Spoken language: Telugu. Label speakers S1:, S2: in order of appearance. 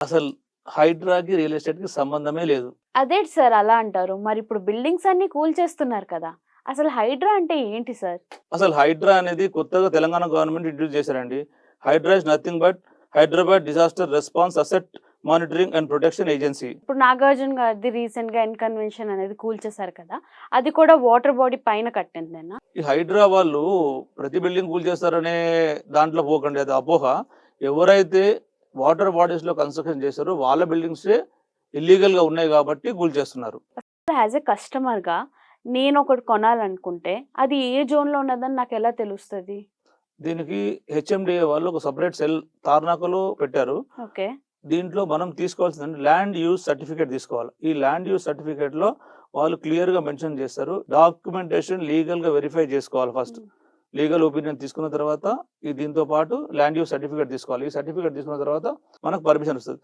S1: అసలు హైడ్రాకి రియల్ ఎస్టేట్ కి సంబంధమే లేదు.
S2: అదేంటి సార్ అలా అంటారు? మరి ఇప్పుడు బిల్డింగ్స్ అన్ని కూల్చేస్తున్నారు కదా! అసలు హైడ్రా అంటే ఏంటి సార్?
S1: అసలు హైడ్రా అనేది కొత్తగా తెలంగాణ గవర్నమెంట్ ఇంట్రడ్యూస్ చేశారండి. Hydraa is nothing but Hyderabad disaster response asset monitoring and protection agency.
S2: ఇప్పుడు 'నాగార్జున' గారిది రీసెంట్‌గా ఎన్‌కన్వెన్షన్ అనేది కూల్చేశారు కదా! అది కూడా వాటర్ బాడీ పైన కట్టిందేనా?
S1: ఈ హైడ్రా వాళ్ళు ప్రతి బిల్డింగ్ కూల్చేస్తారనే దాంట్లో పోకండి, అది అపోహ. ఎవరైతే వాటర్ బాడీస్ లో కన్స్ట్రక్షన్ చేశారో వాళ్ళ బిల్డింగ్సే ఇల్లీగల్ గా ఉన్నాయి కాబట్టి కూల్చేస్తున్నారు.
S2: యాజ్ ఎ కస్టమర్‌గా నేనొకటి కొనాలనుకుంటే అది ఏ జోన్‌లో ఉన్నదని నాకెలా తెలుస్తది?
S1: దీనికి హెచ్ఎండిఏ వాళ్ళు ఒక సెపరేట్ సెల్ తార్నాకలో పెట్టారు.
S2: ఓకే.
S1: దీంట్లో మనం తీసుకోవాల్సింది ల్యాండ్ యూజ్ సర్టిఫికేట్ తీసుకోవాలి. ఈ ల్యాండ్ యూజ్ సర్టిఫికేట్ లో వాళ్ళు క్లియర్ గా మెన్షన్ చేస్తారు. డాక్యుమెంటేషన్ లీగల్ గా వెరిఫై చేసుకోవాలి ఫస్ట్.
S2: హ్మ్.
S1: లీగల్ ఒపీనియన్ తీసుకున్న తర్వాత దీంతో పాటు ల్యాండ్ యూజ్ సర్టిఫికేట్ తీసుకోవాలి. ఈ సర్టిఫికేట్ తీసుకున్న తర్వాత మనకు పర్మిషన్ వస్తుంది.